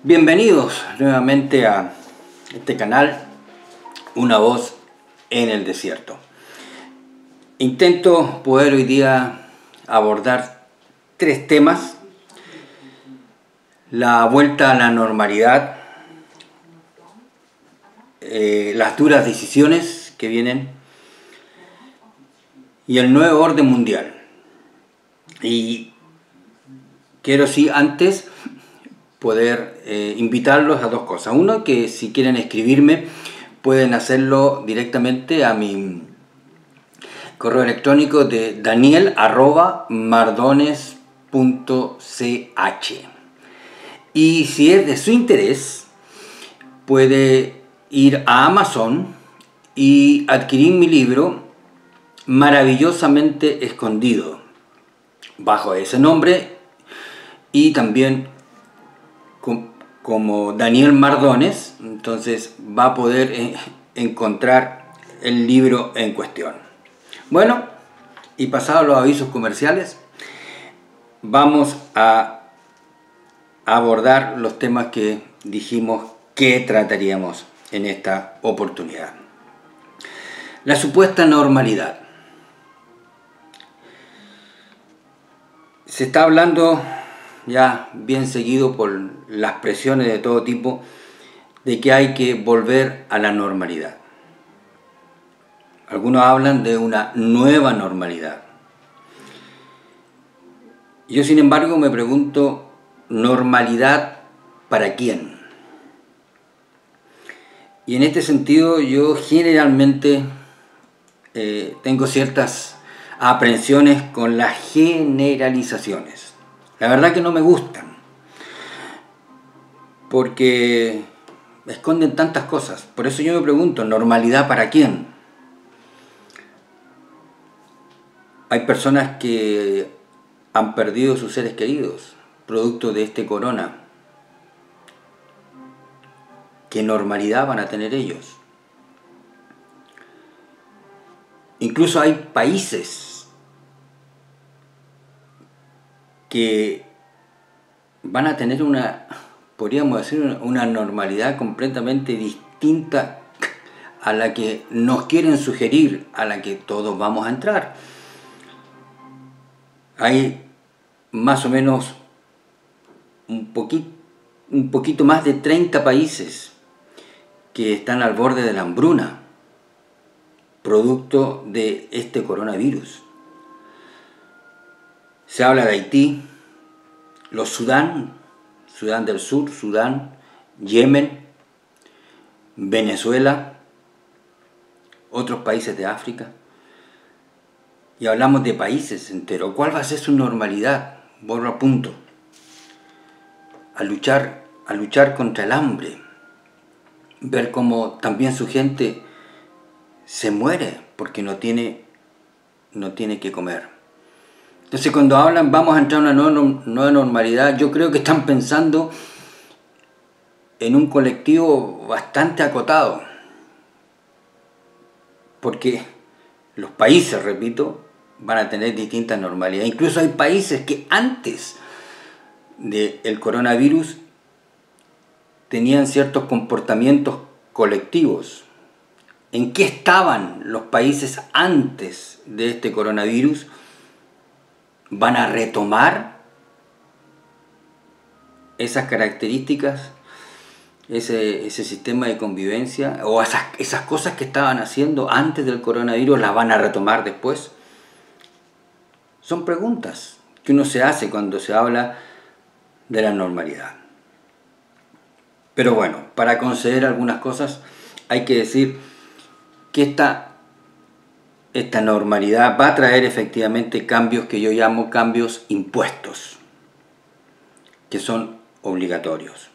Bienvenidos nuevamente a este canal, Una voz en el desierto. Intento poder hoy día abordar tres temas: la vuelta a la normalidad, las duras decisiones que vienen y el nuevo orden mundial. Y quiero antes poder invitarlos a dos cosas. Uno, que si quieren escribirme pueden hacerlo directamente a mi correo electrónico de daniel@mardones.ch. Y si es de su interés, puede ir a Amazon y adquirir mi libro Maravillosamente Escondido, bajo ese nombre, y también como Daniel Mardones. Entonces va a poder encontrar el libro en cuestión. Bueno, y pasados los avisos comerciales, vamos a abordar los temas que dijimos que trataríamos en esta oportunidad. La supuesta normalidad. Se está hablando ya bien seguido por las presiones de todo tipo de que hay que volver a la normalidad. Algunos hablan de una nueva normalidad. Yo, sin embargo, me pregunto, ¿normalidad para quién? Y en este sentido yo generalmente tengo ciertas aprensiones con las generalizaciones. La verdad que no me gustan, porque esconden tantas cosas. Por eso yo me pregunto, ¿normalidad para quién? Hay personas que han perdido sus seres queridos producto de este corona. ¿Qué normalidad van a tener ellos? Incluso hay países que van a tener podríamos decir, una normalidad completamente distinta a la que nos quieren sugerir, a la que todos vamos a entrar. Hay más o menos un poquito más de 30 países que están al borde de la hambruna, producto de este coronavirus. Se habla de Haití, los Sudán del Sur, Sudán, Yemen, Venezuela, otros países de África. Y hablamos de países enteros. ¿Cuál va a ser su normalidad? Vuelvo a punto. A luchar contra el hambre. Ver cómo también su gente se muere porque no tiene que comer. Entonces, cuando hablan vamos a entrar a una nueva normalidad, yo creo que están pensando en un colectivo bastante acotado. Porque los países, repito, van a tener distintas normalidades. Incluso hay países que antes del coronavirus tenían ciertos comportamientos colectivos. ¿En qué estaban los países antes de este coronavirus? ¿Van a retomar esas características, ese sistema de convivencia, o esas cosas que estaban haciendo antes del coronavirus las van a retomar después? Son preguntas que uno se hace cuando se habla de la normalidad. Pero bueno, para conceder algunas cosas hay que decir que esta normalidad va a traer efectivamente cambios que yo llamo cambios impuestos, que son obligatorios.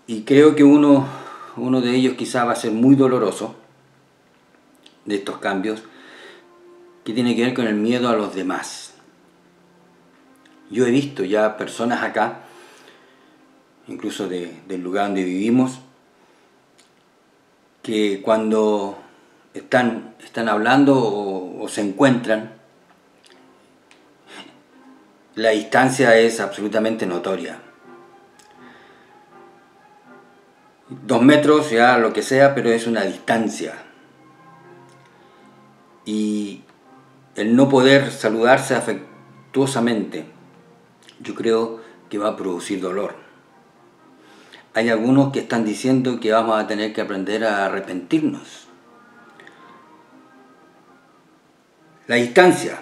Y creo que uno de ellos quizá va a ser muy doloroso, de estos cambios, que tiene que ver con el miedo a los demás. Yo he visto ya personas acá, incluso del lugar donde vivimos, que cuando están hablando o se encuentran, la distancia es absolutamente notoria. 2 metros, ya lo que sea, pero es una distancia. Y el no poder saludarse afectuosamente, yo creo que va a producir dolor. Hay algunos que están diciendo que vamos a tener que aprender a arrepentirnos. La distancia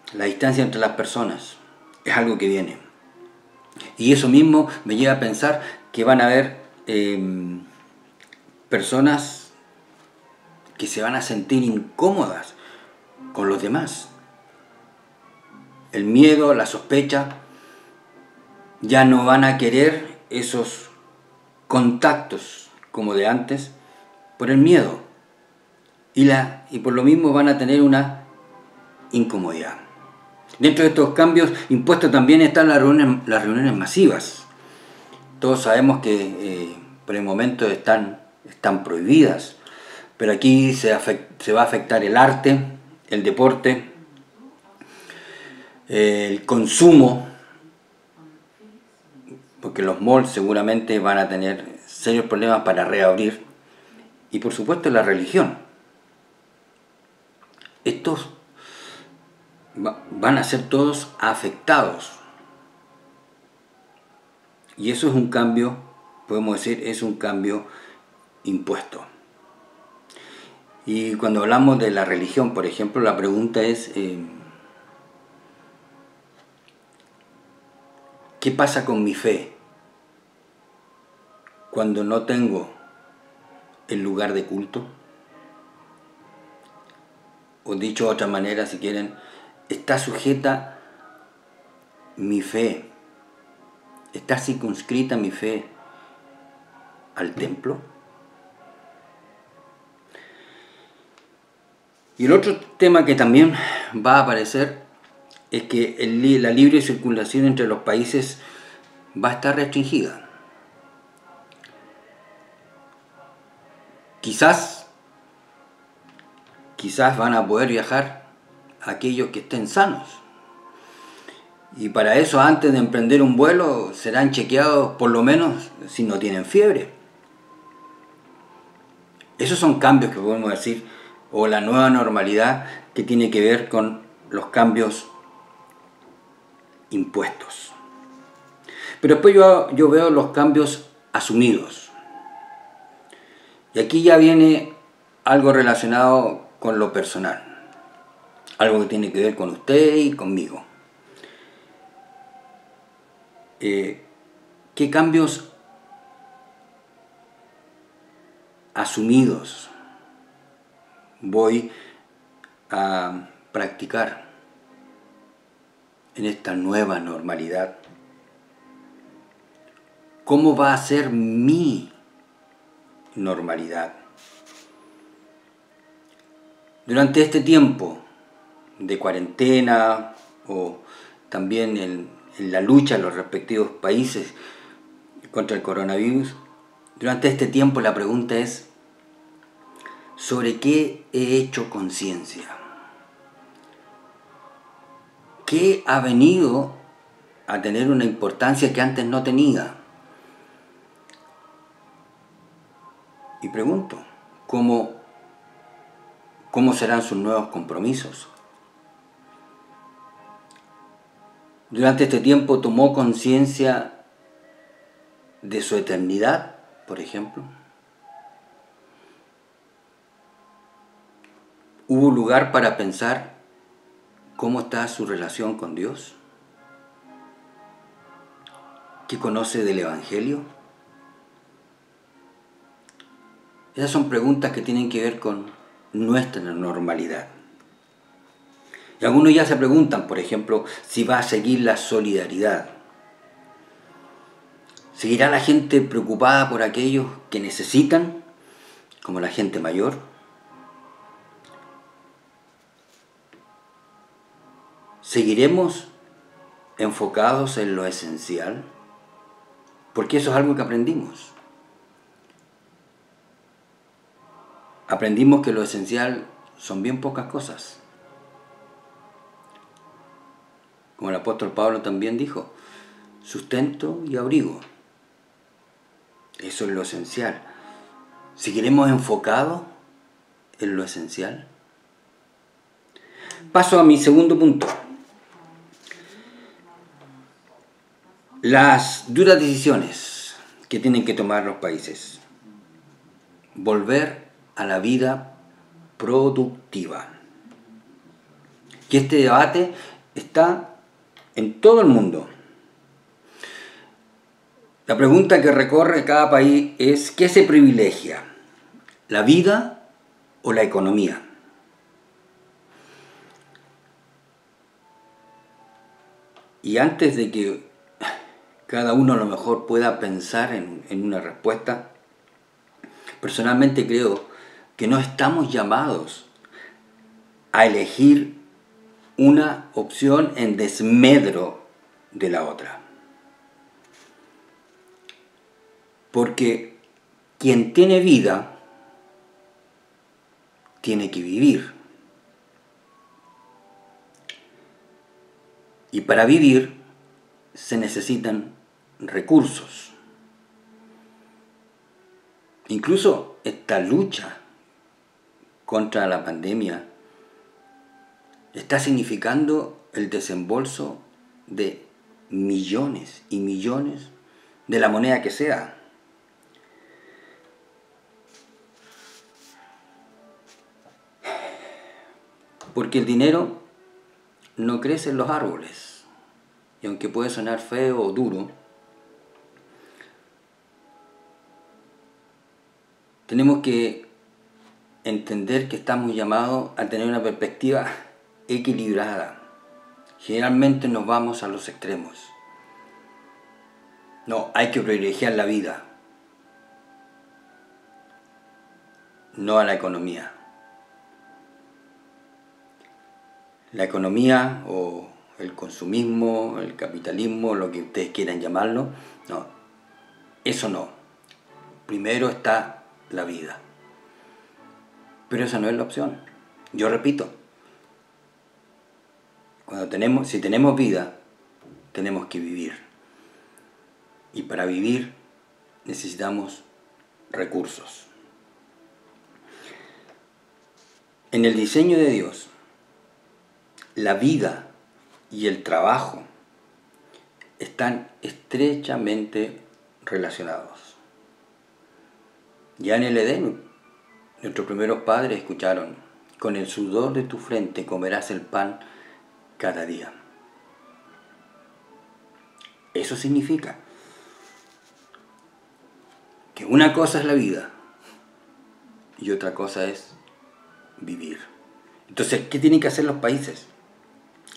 entre las personas es algo que viene. Y eso mismo me lleva a pensar que van a haber personas que se van a sentir incómodas con los demás. El miedo, la sospecha, ya no van a querer esos contactos como de antes por el miedo. Y por lo mismo van a tener una incomodidad. Dentro de estos cambios impuestos también están las reuniones masivas. Todos sabemos que por el momento están prohibidas, pero aquí se va a afectar el arte, el deporte, el consumo, porque los malls seguramente van a tener serios problemas para reabrir, y por supuesto la religión. Estos van a ser todos afectados. Y eso es un cambio, podemos decir, es un cambio impuesto. Y cuando hablamos de la religión, por ejemplo, la pregunta es, ¿qué pasa con mi fe cuando no tengo el lugar de culto? O dicho de otra manera, si quieren, ¿está sujeta mi fe? ¿Está circunscrita mi fe al templo? Y el otro tema que también va a aparecer es que la libre circulación entre los países va a estar restringida. Quizás van a poder viajar aquellos que estén sanos. Y para eso, antes de emprender un vuelo, serán chequeados por lo menos si no tienen fiebre. Esos son cambios que podemos decir, o la nueva normalidad que tiene que ver con los cambios impuestos. Pero después yo veo los cambios asumidos. Y aquí ya viene algo relacionado con lo personal. Algo que tiene que ver con usted y conmigo. ¿Qué cambios asumidos voy a practicar en esta nueva normalidad? ¿Cómo va a ser mi normalidad? Durante este tiempo de cuarentena o también en la lucha en los respectivos países contra el coronavirus, durante este tiempo la pregunta es: ¿sobre qué he hecho conciencia? ¿Qué ha venido a tener una importancia que antes no tenía? Y pregunto, ¿cómo serán sus nuevos compromisos? Durante este tiempo tomó conciencia de su eternidad, por ejemplo. ¿Hubo lugar para pensar cómo está su relación con Dios? ¿Qué conoce del Evangelio? Esas son preguntas que tienen que ver con nuestra normalidad. Y algunos ya se preguntan, por ejemplo, si va a seguir la solidaridad. ¿Seguirá la gente preocupada por aquellos que necesitan, como la gente mayor? ¿Seguiremos enfocados en lo esencial? Porque eso es algo que aprendimos. Aprendimos que lo esencial son bien pocas cosas. como el apóstol Pablo también dijo, sustento y abrigo. Eso es lo esencial. ¿Seguiremos enfocados en lo esencial? Paso a mi segundo punto. Las duras decisiones que tienen que tomar los países. Volver a la vida productiva. Y este debate está en todo el mundo. La pregunta que recorre cada país es: ¿qué se privilegia? ¿La vida o la economía? Y antes de que cada uno a lo mejor pueda pensar en una respuesta, personalmente creo que no estamos llamados a elegir una opción en desmedro de la otra. Porque quien tiene vida tiene que vivir. Y para vivir se necesitan recursos. Incluso esta lucha contra la pandemia está significando el desembolso de millones y millones de la moneda que sea. Porque el dinero no crece en los árboles. Y aunque puede sonar feo o duro, tenemos que entender que estamos llamados a tener una perspectiva equilibrada. Generalmente nos vamos a los extremos. No, hay que privilegiar la vida, no a la economía. La economía o el consumismo, el capitalismo, lo que ustedes quieran llamarlo, no, eso no. Primero está la vida. Pero esa no es la opción. Yo repito, si tenemos vida, tenemos que vivir. Y para vivir necesitamos recursos. En el diseño de Dios, la vida y el trabajo están estrechamente relacionados. Ya en el Edén, nuestros primeros padres escucharon: con el sudor de tu frente comerás el pan cada día. Eso significa que una cosa es la vida y otra cosa es vivir. Entonces, ¿qué tienen que hacer los países?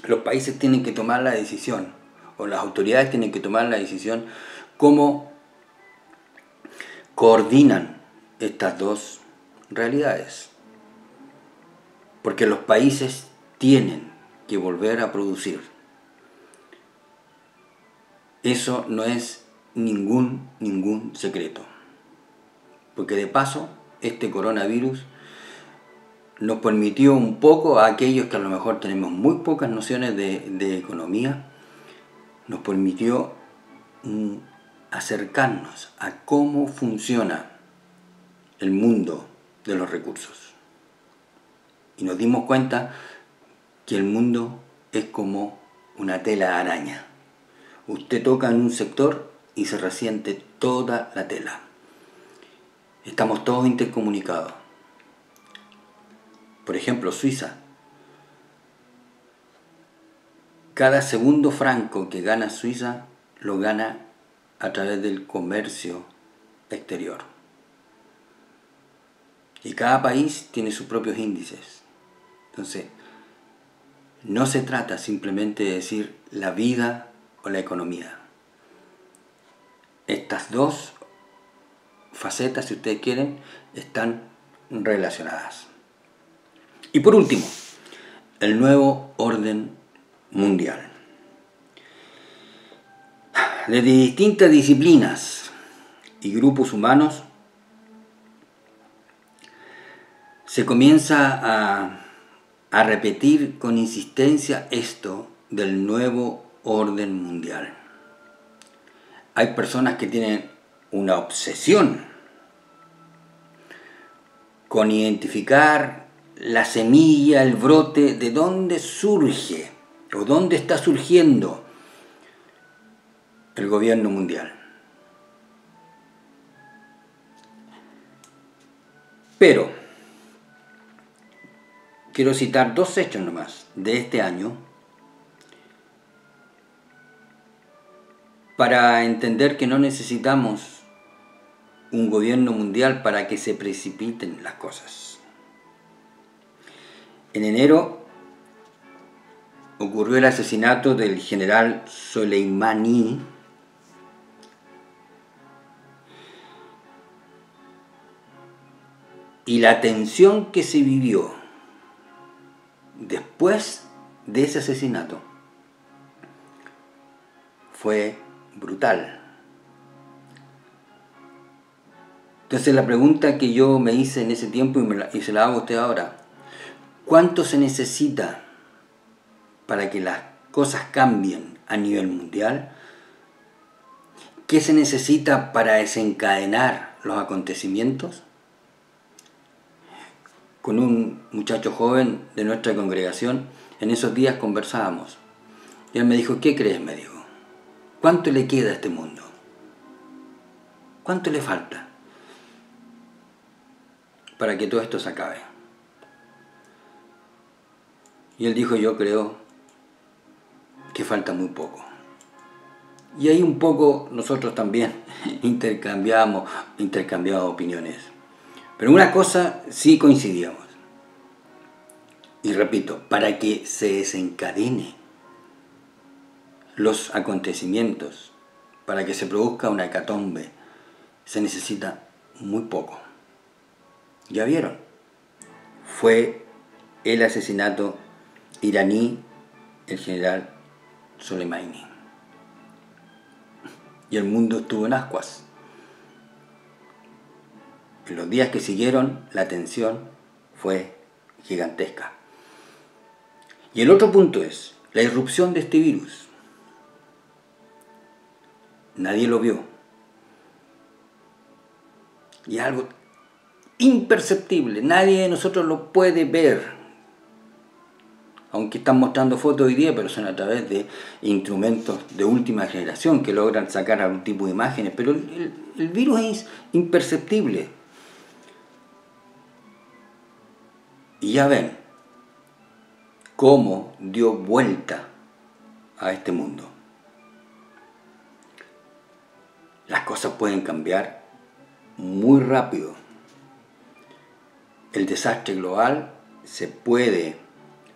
Los países tienen que tomar la decisión, o las autoridades tienen que tomar la decisión, cómo coordinan estas dos realidades. Porque los países tienen que volver a producir. Eso no es ningún secreto. Porque de paso, este coronavirus nos permitió un poco, a aquellos que a lo mejor tenemos muy pocas nociones de economía, nos permitió acercarnos a cómo funciona el mundo de los recursos. Y nos dimos cuenta que el mundo es como una tela de araña. Usted toca en un sector y se resiente toda la tela. Estamos todos intercomunicados. Por ejemplo, Suiza. Cada segundo franco que gana Suiza lo gana a través del comercio exterior. Y cada país tiene sus propios índices. Entonces, no se trata simplemente de decir la vida o la economía. Estas dos facetas, si ustedes quieren, están relacionadas. Y por último, el nuevo orden mundial. Desde distintas disciplinas y grupos humanos se comienza a repetir con insistencia esto del nuevo orden mundial. Hay personas que tienen una obsesión con identificar la semilla, el brote, de dónde surge o dónde está surgiendo el gobierno mundial. Pero quiero citar 2 hechos nomás de este año para entender que no necesitamos un gobierno mundial para que se precipiten las cosas. En enero ocurrió el asesinato del general Soleimani, y la tensión que se vivió después de ese asesinato fue brutal. Entonces la pregunta que yo me hice en ese tiempo y se la hago a usted ahora: ¿cuánto se necesita para que las cosas cambien a nivel mundial? ¿Qué se necesita para desencadenar los acontecimientos? Con un muchacho joven de nuestra congregación, en esos días conversábamos. Y él me dijo: ¿qué crees? Me dijo. ¿Cuánto le queda a este mundo? ¿Cuánto le falta para que todo esto se acabe? Y él dijo: yo creo que falta muy poco. Y ahí un poco nosotros también intercambiamos opiniones. Pero una cosa sí coincidíamos. Y repito, para que se desencadene los acontecimientos, para que se produzca una hecatombe, se necesita muy poco. Ya vieron, fue el asesinato iraní el general Soleimani. Y el mundo estuvo en ascuas. En los días que siguieron, la tensión fue gigantesca. Y el otro punto es la irrupción de este virus. Nadie lo vio. Y es algo imperceptible. Nadie de nosotros lo puede ver. Aunque están mostrando fotos hoy día, pero son a través de instrumentos de última generación que logran sacar algún tipo de imágenes. Pero el virus es imperceptible. Y ya ven cómo dio vuelta a este mundo. Las cosas pueden cambiar muy rápido. El desastre global se puede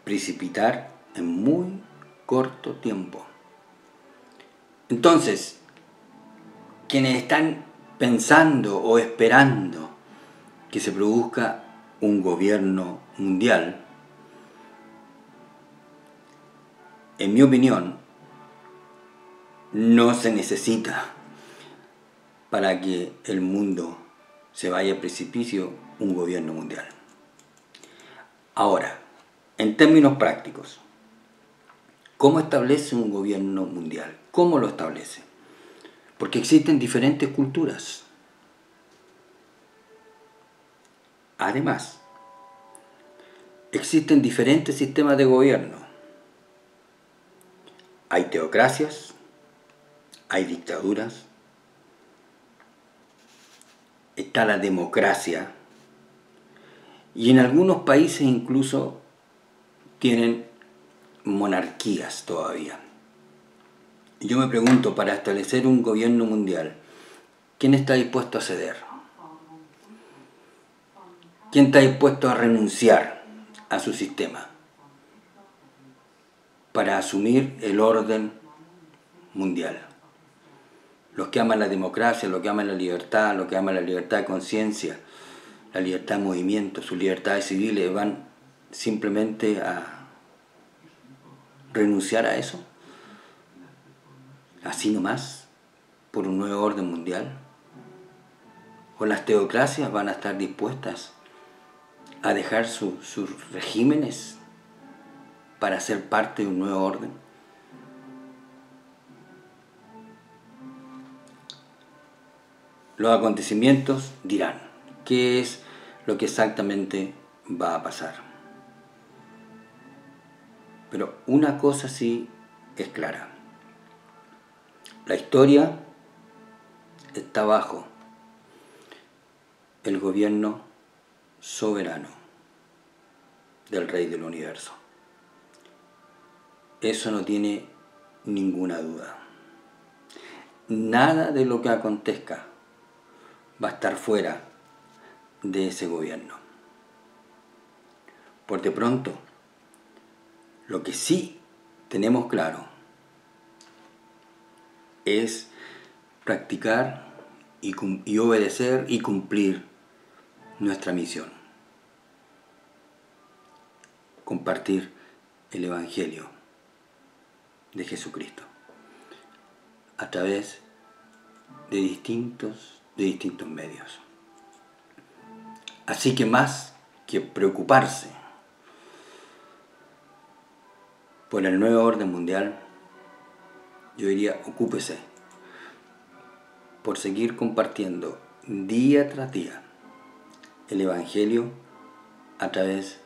precipitar en muy corto tiempo. Entonces, quienes están pensando o esperando que se produzca un gobierno mundial, en mi opinión, no se necesita para que el mundo se vaya a precipicio un gobierno mundial. Ahora, en términos prácticos, ¿cómo establece un gobierno mundial? ¿Cómo lo establece? Porque existen diferentes culturas. Además, existen diferentes sistemas de gobierno. Hay teocracias, hay dictaduras, está la democracia, y en algunos países incluso tienen monarquías todavía. Yo me pregunto, para establecer un gobierno mundial, ¿quién está dispuesto a ceder? ¿Quién está dispuesto a renunciar a su sistema para asumir el orden mundial? Los que aman la democracia, los que aman la libertad, los que aman la libertad de conciencia, la libertad de movimiento, sus libertades civiles, van simplemente a renunciar a eso, así nomás, por un nuevo orden mundial. O las teocracias van a estar dispuestas a dejar sus regímenes para ser parte de un nuevo orden. los acontecimientos dirán qué es lo que exactamente va a pasar. Pero una cosa sí es clara. La historia está bajo el gobierno soberano del Rey del Universo. Eso no tiene ninguna duda. Nada de lo que acontezca va a estar fuera de ese gobierno. Por de pronto, lo que sí tenemos claro es practicar y obedecer y cumplir nuestra misión. Compartir el Evangelio de Jesucristo a través de distintos medios. Así que más que preocuparse por el nuevo orden mundial, yo diría, ocúpese por seguir compartiendo día tras día el Evangelio a través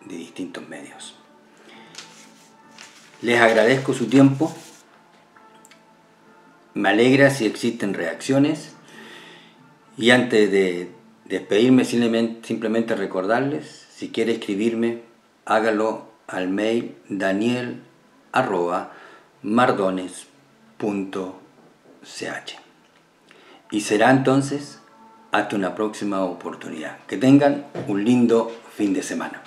de distintos medios. Les agradezco su tiempo. Me alegra si existen reacciones. Y antes de despedirme, simplemente recordarles, si quiere escribirme, hágalo al mail daniel@mardones.ch. Y será entonces hasta una próxima oportunidad. Que tengan un lindo fin de semana.